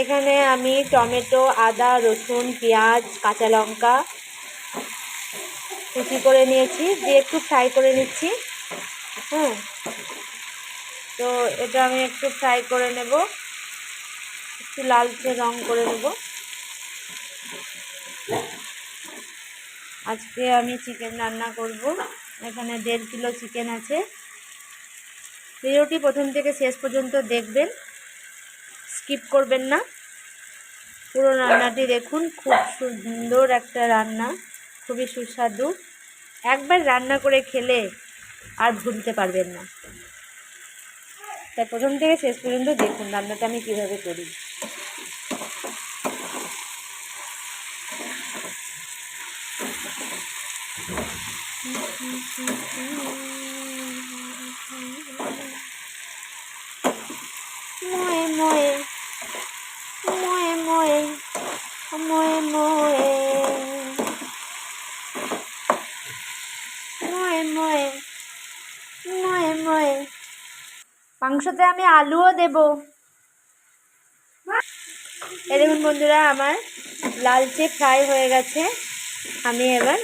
এখানে আমি টমেটো, আদা, রসুন, পেঁয়াজ, কাঁচা লঙ্কা কুচি করে নিয়েছি, দিয়ে একটু ফ্রাই করে নিচ্ছি। হ্যাঁ, তো এটা আমি একটু ফ্রাই করে নেব, একটু লালচে রং করে নেব। আজকে আমি চিকেন রান্না করব। এখানে 1.5 কিলো চিকেন আছে। ভিডিওটি প্রথম থেকে শেষ পর্যন্ত দেখবেন, স্কিপ করবেন না, পুরো রান্নাটি দেখুন। খুব সুন্দর একটা রান্না, খুবই সুস্বাদু। একবার রান্না করে খেলে আর ভুলতে পারবেন না। তাই প্রথম থেকে শেষ পর্যন্ত দেখুন রান্নাটা আমি কিভাবে করি। মোয়ে মোয়ে মোয়ে মোয়ে মোয়ে মোয়ে মোয়ে মোয়ে মোয়ে মোয়ে। মাংসতে আমি আলুও দেব। এই দেখুন বন্ধুরা, আমার লালচে ফ্রাই হয়ে গেছে। আমি এবার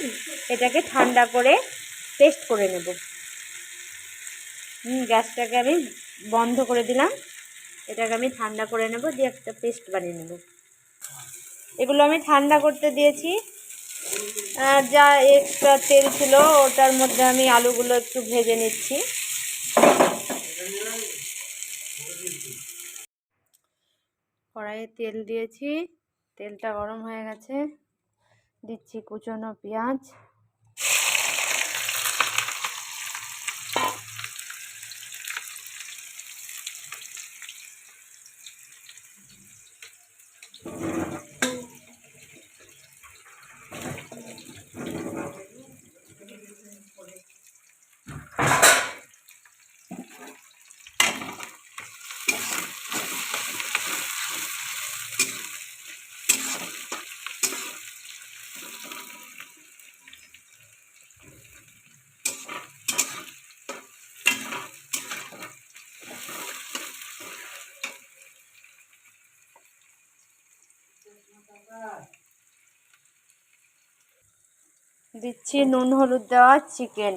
এটাকে ঠান্ডা করে পেস্ট করে নেব। গ্যাসটাকে আমি বন্ধ করে দিলাম। এটাকে আমি ঠান্ডা করে নেব, দিয়ে একটা পেস্ট বানিয়ে নেব। এগুলো আমি ঠান্ডা করতে দিয়েছি। যা এক্সট্রা তেল ছিল ওটার মধ্যে আমি আলুগুলো একটু ভেজে নিচ্ছি। কড়াইয়ে তেল দিয়েছি, তেলটা গরম হয়ে গেছে। দিচ্ছি কুচনো পেঁয়াজ, দিচ্ছি নুন হলুদ দেওয়া চিকেন।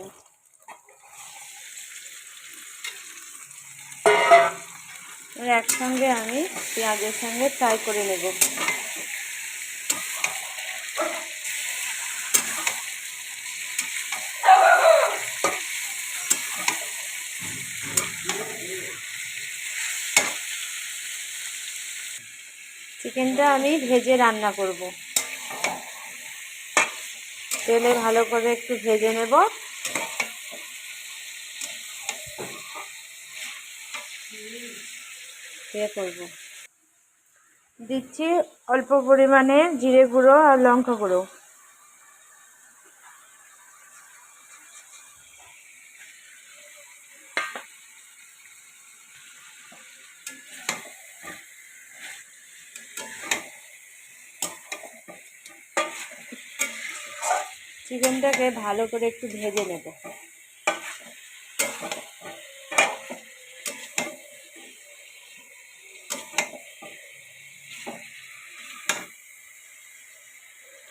একসঙ্গে আমি পেঁয়াজের সঙ্গে ফ্রাই করে নেব। চিকেনটা আমি ভেজে রান্না করব। তেলে ভালো করে একটু ভেজে নেব। দিচ্ছি অল্প পরিমাণে জিরে গুঁড়ো আর লঙ্কা গুঁড়ো। চিকেনটাকে ভালো করে একটু ভেজে নেব।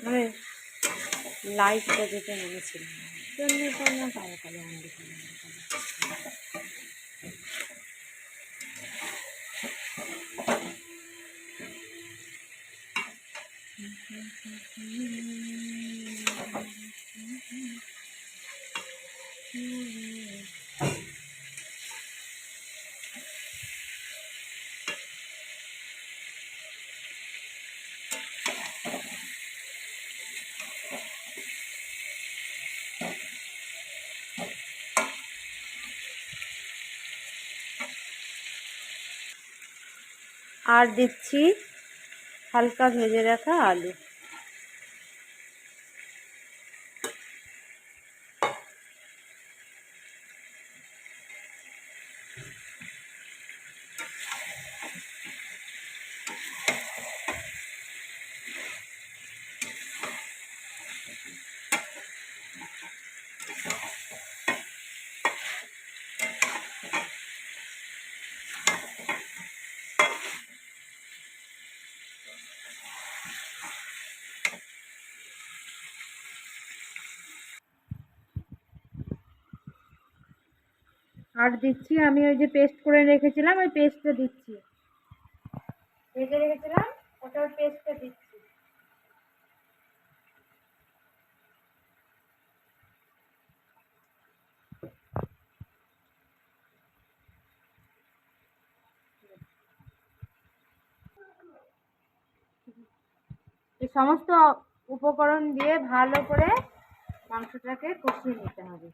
মানে লাইটটা যেতে মনে ছিল না, কালো কালো আনবে। আর দিচ্ছি হালকা ভেজে রাখা আলু। আর দিচ্ছি আমি ওই যে পেস্ট করে রেখেছিলাম, ওই পেস্টটা দিচ্ছি, ভেজে রেখেছিলাম ওটার পেস্টটা দিচ্ছি। এই সমস্ত উপকরণ দিয়ে ভালো করে মাংসটাকে কষিয়ে নিতে হবে।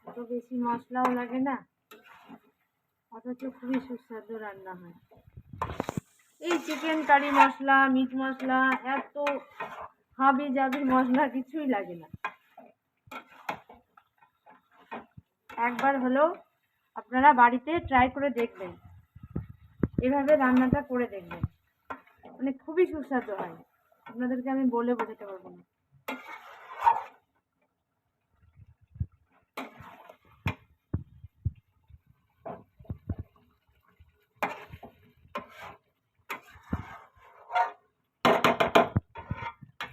অত বেশি মশলাও লাগে না, অথচ খুবই সুস্বাদু রান্না হয়। এই চিকেন কারি মশলা, মিট মশলা, এত হাবি জাবির মশলা কিছুই লাগে না। একবার হলেও আপনারা বাড়িতে ট্রাই করে দেখবেন, এভাবে রান্নাটা করে দেখবেন, মানে খুবই সুস্বাদু হয়, আপনাদেরকে আমি বলে বোঝাতে পারবো না।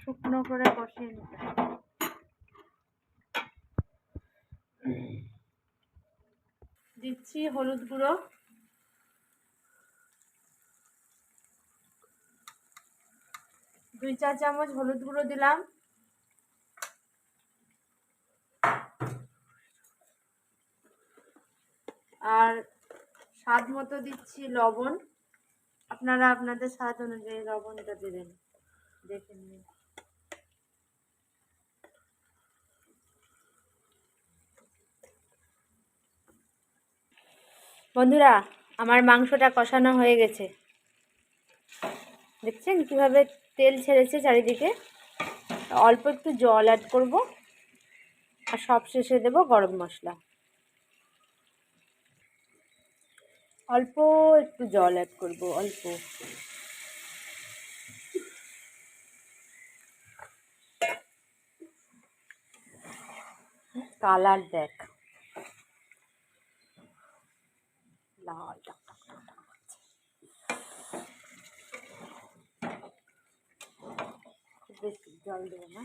শুকনো করে কষিয়ে নিতে হবে। দিচ্ছি হলুদ গুঁড়ো, দুই চা চামচ হলুদ গুঁড়ো দিলাম। আর স্বাদ মতো দিচ্ছি লবণ, আপনারা আপনাদের স্বাদ অনুযায়ী লবণটা দেবেন, দেখে নিন। বন্ধুরা, আমার মাংসটা কষানো হয়ে গেছে, দেখছেন কিভাবে তেল ছেড়েছে চারিদিকে। অল্প একটু জল অ্যাড করব, আর সব শেষে দেব গরম মশলা। অল্প একটু জল অ্যাড করব, অল্প। কালার দেখ, লাল বেশি জল দেবো না।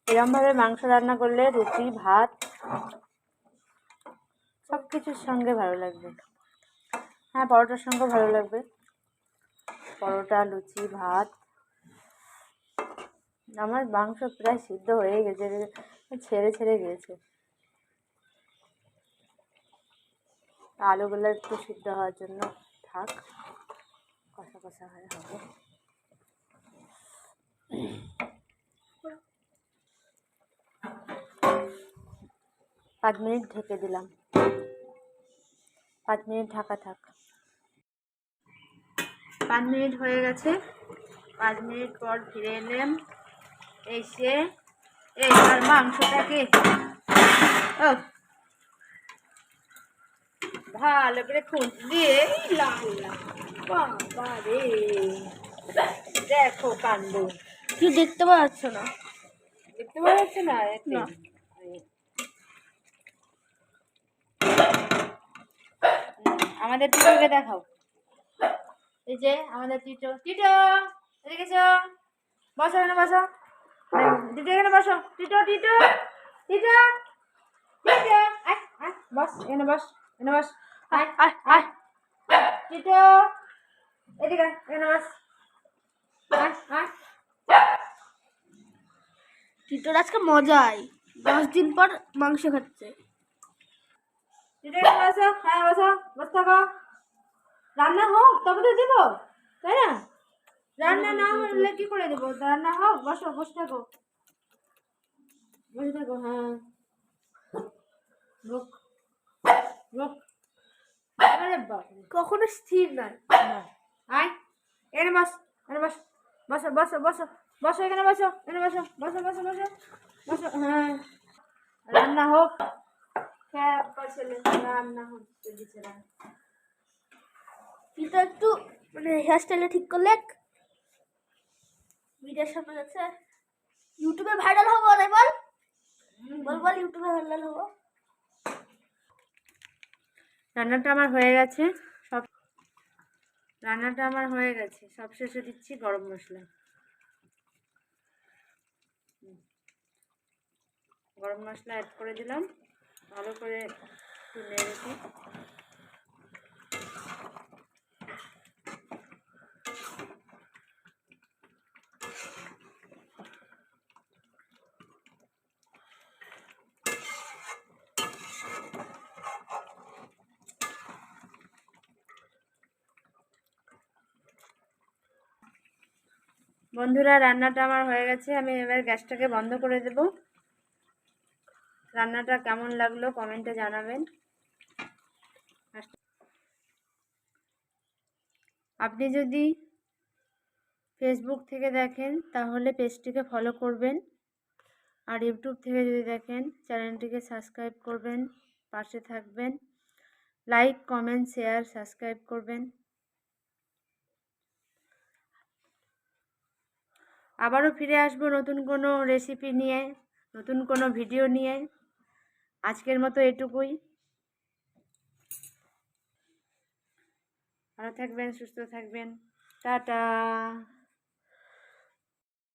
এরমভাবে মাংস রান্না করলে রুটি, ভাত সব কিছুর সঙ্গে ভালো লাগবে। হ্যাঁ, পরোটার সঙ্গে ভালো লাগবে, পরোটা, লুচি, ভাত। আমার মাংস প্রায় সিদ্ধ হয়ে গেছে, ছেড়ে ছেড়ে গিয়েছে। আলুগুলো একটু সিদ্ধ হওয়ার জন্য থাক, কষা কষা হয়ে হবে। 5 মিনিট ঢেকে দিলাম, 5 মিনিট ঢাকা থাক। 5 মিনিট হয়ে গেছে। 5 মিনিট পর ফিরে এলাম, এসে এইবার মাংসটাকে ভালো করে খুঁত দিয়ে লাল লাল, বাবা রে, দেখো কাণ্ড। কি দেখতে পাওয়া যাচ্ছে না? দেখতে পাওয়া যাচ্ছে না? আমাদের টিটোকে দেখাও। এই যে আমাদের টিটো, টিটো এদিকে এসো, বসো এখানে, বসো টিটো, এখানে বসো, টিটো টিটো টিটো টিটো, আয় আয় বস এখানে, বস এখানে, বস, আয় আয় আয়, টিটো এদিকে এখানে বস, আয় আয়। টিটোর আজকে মজাই, 10 দিন পর মাংস খাচ্ছে। টিটো এখানে বসো, হ্যাঁ বসো, বস থাকো, রান্না হোক তবে তো দেবো, তাই না? রান্না না হলে কি করে দেবো? রান্না হোক, বসো, বসে থাকো, বসে থাকো। হ্যাঁ, রোক রোক, আরে বাবা, কখনো স্থির নয়। আয় এখানে বস, এখানে বস, বসো বসো বসো, বসো এখানে, বসো এখানে, বসো বসো বসো বসো বসো। হ্যাঁ, রান্না হোক, ছেলে রান্না হচ্ছে বিছানা। টিটো একটু মানে হেয়ার স্টাইলটা ঠিক করলে ভিডিওর সামনে যাচ্ছে, ইউটিউবে ভাইরাল হবো, তাই বল বল বল, ইউটিউবে ভাইরাল হবো। রান্নাটা আমার হয়ে গেছে, সব রান্নাটা আমার হয়ে গেছে, সব শেষে দিচ্ছি গরম মশলা। গরম মশলা অ্যাড করে দিলাম, ভালো করে একটু নেড়ে দিই। বন্ধুরা, রান্নাটা আমার হয়ে গেছে, আমি এবার গ্যাসটাকে বন্ধ করে দেব। রান্নাটা কেমন লাগলো কমেন্টে জানাবেন। আপনি যদি ফেসবুক থেকে দেখেন তাহলে পেজটিকে ফলো করবেন, আর ইউটিউব থেকে যদি দেখেন চ্যানেলটিকে সাবস্ক্রাইব করবেন, পাশে থাকবেন। লাইক, কমেন্ট, শেয়ার, সাবস্ক্রাইব করবেন। আবারও ফিরে আসবো নতুন কোনো রেসিপি নিয়ে, নতুন কোনো ভিডিও নিয়ে। আজকের মতো এটুকুই। ভালো থাকবেন, সুস্থ থাকবেন। টাটা।